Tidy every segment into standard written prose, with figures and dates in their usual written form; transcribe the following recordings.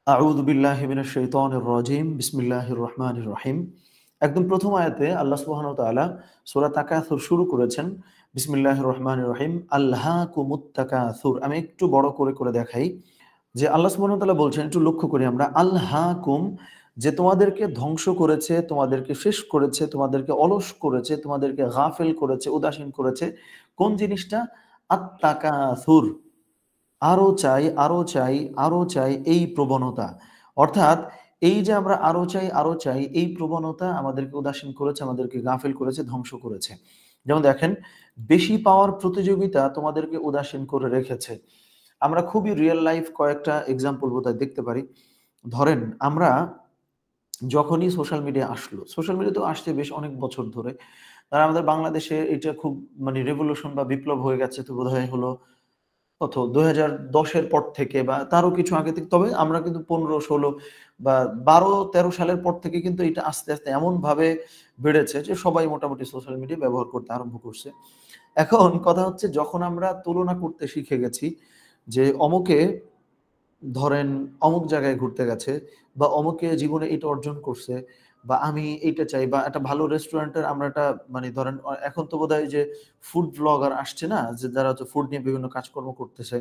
আউযু বিল্লাহি মিনাশ শাইতানির রাজিম। বিসমিল্লাহির রহমানির রহিম। একদম প্রথম আয়াতে আল্লাহ সুবহানাহু ওয়া তাআলা সূরা তাকাসুর শুরু করেছেন। বিসমিল্লাহির রহমানির রহিম। আল্লাকুমুত তাকাসুর। আমি একটু বড় করে দেখাই যে আল্লাহ সুবহানাহু ওয়া তাআলা বলছেন, একটু লক্ষ্য করি আমরা, আল্লাকুম, যে তোমাদেরকে ধ্বংস করেছে, তোমাদেরকে শেষ করেছে, তোমাদেরকে অলস করেছে, তোমাদেরকে গাফেল করেছে, উদাসীন করেছে। কোন জিনিসটা? আত-তাকাসুর। আরো চাই, আরো চাই, আরো চাই, এই প্রবণতা। অর্থাৎ এই যে আমরা আরো চাই, আরো চাই, এই প্রবণতা আমাদেরকে উদাসীন করেছে, আমাদেরকে গাফেল করেছে, ধ্বংস করেছে। যেমন দেখেন, বেশি পাওয়ার প্রতিযোগিতা তোমাদেরকে উদাসীন করে রেখেছে। আমরা খুবই রিয়েল লাইফ কয়েকটা এক্সাম্পল বোধহয় দেখতে পারি। ধরেন আমরা যখনই সোশ্যাল মিডিয়া আসলো, সোশ্যাল মিডিয়া তো আসছে বেশ অনেক বছর ধরে। আর আমাদের বাংলাদেশে এটা খুব মানে রেভলিউশন বা বিপ্লব হয়ে গেছে তো বোধহয় হলো কত ২০১০ এর পর থেকে বা তারও কিছু আগে থেকে। তবে আমরা কিন্তু ১৫-১৬ বা ১২-১৩ সালের পর থেকে কিন্তু এটা আস্তে এমনভাবে বেড়েছে যে সবাই মোটামুটি সোশ্যাল মিডিয়া ব্যবহার করতে আরম্ভ করছে। এখন কথা হচ্ছে, যখন আমরা তুলনা করতে শিখে গেছি যে অমুকে ধরেন অমুক জায়গায় ঘুরতে গেছে বা অমুকে জীবনে এটা অর্জন করছে বা আমি এইটা চাই, বা একটা ভালো রেস্টুরেন্টের আমরা একটা মানে ধরেন এখন তো বোধহয় যে ফুড ব্লগার আসছে না, যে যারা হচ্ছে ফুড নিয়ে বিভিন্ন কাজকর্ম করতেছে।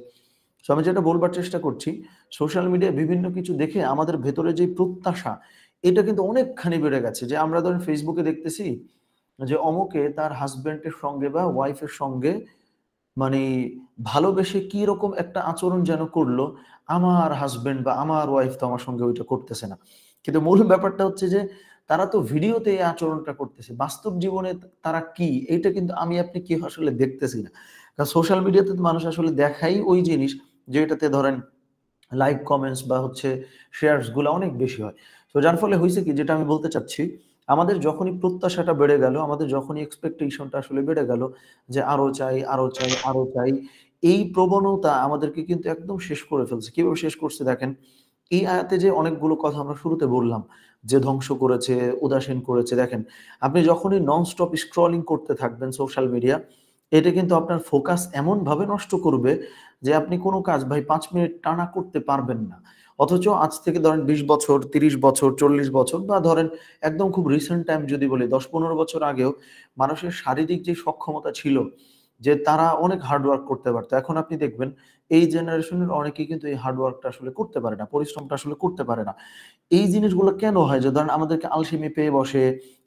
সো আমি যেটা বলবার চেষ্টা করছি, সোশ্যাল মিডিয়ায় বিভিন্ন কিছু দেখে আমাদের ভেতরে যে প্রত্যাশা, এটা কিন্তু অনেকখানি বেড়ে গেছে। যে আমরা ধরেন ফেসবুকে দেখতেছি যে অমুকে তার হাসব্যান্ডের সঙ্গে বা ওয়াইফের সঙ্গে মানে ভালোবেসে কি রকম একটা আচরণ যেন করলো, আমার হাসব্যান্ড বা আমার ওয়াইফ তো আমার সঙ্গে ওইটা করতেছে না। কিন্তু মূল ব্যাপারটা হচ্ছে যে তারা তো ভিডিওতে এই আচরণটা করতেছে। বাস্তব জীবনে তারা কি? এইটা কিন্তু আমি আপনি কেউ আসলে দেখতেছি না। কারণ সোশ্যাল মিডিয়াতে তো মানুষ আসলে দেখায় ওই জিনিস যেটাতে ধরেন লাইক, কমেন্টস বা হচ্ছে শেয়ারস গুলা অনেক বেশি হয়। তো যার ফলে হইছে কি, যেটা আমি বলতে চাচ্ছি, আমাদের যখনই প্রত্যাশাটা বেড়ে গেল, আমাদের যখনই এক্সপেকটেশনটা আসলে বেড়ে গেল যে আরো চাই, আরো চাই, আরো চাই, এই প্রবণতা আমাদেরকে কিন্তু একদম শেষ করে ফেলছে। কিভাবে শেষ করছে দেখেন, এই আয়াতে যে অনেকগুলো কথা আমরা শুরুতে বললাম যে ধ্বংস করেছে, উদাসীন করেছে। দেখেন, আপনি যখনই নন-স্টপ স্ক্রলিং করতে থাকবেন সোশ্যাল মিডিয়া, এটা কিন্তু আপনার ফোকাস এমনভাবে নষ্ট করবে যে আপনি কোনো কাজ ভাই ৫ মিনিট টানা করতে পারবেন না। অথচ আজ থেকে ধরেন ২০ বছর, ৩০ বছর, ৪০ বছর বা ধরেন একদম খুব রিসেন্ট টাইম যদি বলি ১০-১৫ বছর আগেও মানুষের শারীরিক যে সক্ষমতা ছিল যে তারা অনেক হার্ড ওয়ার্ক করতে পারত। এখন আপনি দেখবেন এই জেনারেশনের অনেকেই কিন্তু এই হার্ড ওয়ার্কটা আসলে করতে পারে না, পরিশ্রমটা আসলে করতে পারে না। এই জিনিসগুলো কেন হয়? যে ধরেন আমাদেরকে আলসেমি পেয়ে বসে,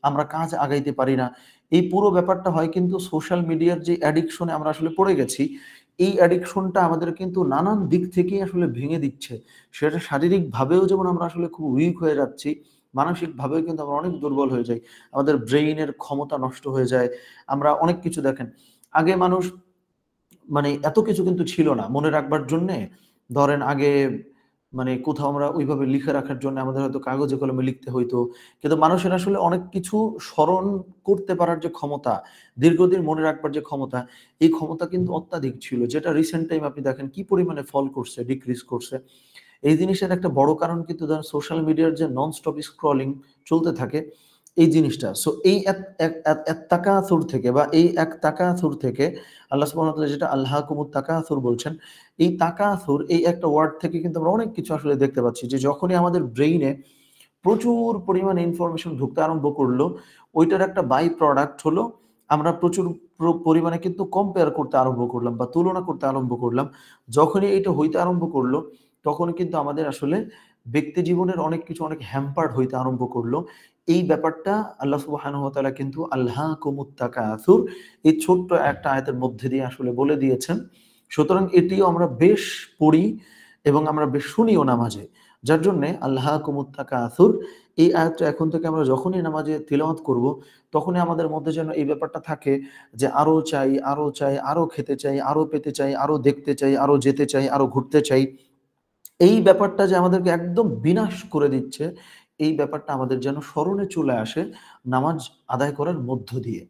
আমরা কাজ আগাইতে পারি না। এই পুরো ব্যাপারটা হয় কিন্তু সোশ্যাল মিডিয়ার যে অ্যাডিকশন এ আমরা আসলে পড়ে গেছি, এই অ্যাডিকশনটা আমাদের কিন্তু নানান দিক থেকেই আসলে ভেঙে দিচ্ছে। সেটা শারীরিকভাবেও যেমন আমরা আসলে খুব উইক হয়ে যাচ্ছি, মানসিকভাবেও কিন্তু আমরা অনেক দুর্বল হয়ে যাই। আমাদের ব্রেইনের ক্ষমতা নষ্ট হয়ে যায়। আমরা অনেক কিছু দেখেন, আগে মানুষ মানে এত কিছু কিন্তু ছিল না মনে রাখবার জন্যে। ধরেন আগে মানে কোথাও আমরা ওইভাবে লিখে রাখার জন্য আমাদের হয়তো কাগজে কলমে লিখতে হইতো। কিন্তু মানুষের আসলে অনেক কিছু স্মরণ করতে পারার যে ক্ষমতা, দীর্ঘদিন মনে রাখবার যে ক্ষমতা, এই ক্ষমতা কিন্তু অত্যাধিক ছিল। যেটা রিসেন্ট টাইম আপনি দেখেন কি পরিমাণে ফল করছে, ডিক্রিজ করছে। এই জিনিসের একটা বড় কারণ কিন্তু ধরেন সোশ্যাল মিডিয়ার যে নন স্টপ স্ক্রলিং চলতে থাকে, এই জিনিসটা। সো এই এত্তাকাসুর থেকে বা এই এক তাকাসুর থেকে আল্লাহ সুবহানাহু ওয়া তাআলা যেটা আল্লাকুমুত তাকাসুর বলছেন, এই তাকাসুর এই একটা ওয়ার্ড থেকে কিন্তু আমরা অনেক কিছু আসলে দেখতে পাচ্ছি যে যখনই আমাদের ব্রেইনে প্রচুর পরিমাণে ইনফরমেশন ঢুকতে আরম্ভ করলো, ওইটার একটা বাই প্রোডাক্ট হলো আমরা প্রচুর পরিমাণে কিন্তু কম্পেয়ার করতে আরম্ভ করলাম বা তুলনা করতে আরম্ভ করলাম। যখনই এইটা হইতে আরম্ভ করলো, তখনই কিন্তু আমাদের আসলে ব্যক্তি জীবনের অনেক কিছু অনেক হ্যাম্পার্ড হইতে আরম্ভ করলো। এই ব্যাপারটা আল্লাহ সুবহানাহু ওয়া তাআলা কিন্তু আল্লাকুমুত তাকাসুর এই ছোট্ট একটা আয়াতের মধ্যে দিয়ে আসলে বলে দিয়েছেন। সুতরাং এটিও আমরা বেশ পড়ি এবং আমরা বেশ শুনিও নামাজে। যার জন্যে আল্লাকুমুত তাকাসুর এই আয়াতটা এখন থেকে আমরা যখনই নামাজে তিলাওয়াত করব, তখনই আমাদের মধ্যে যেন এই ব্যাপারটা থাকে যে আরো চাই, আরো চাই, আরো খেতে চাই, আরো পেতে চাই, আরো দেখতে চাই, আরো যেতে চাই, আরো ঘুরতে চাই। এই ব্যাপারটা যে আমাদেরকে একদম বিনাশ করে দিচ্ছে, এই ব্যাপারটা আমাদের যেন স্মরণে চলে আসে নামাজ আদায় করার মধ্য দিয়ে।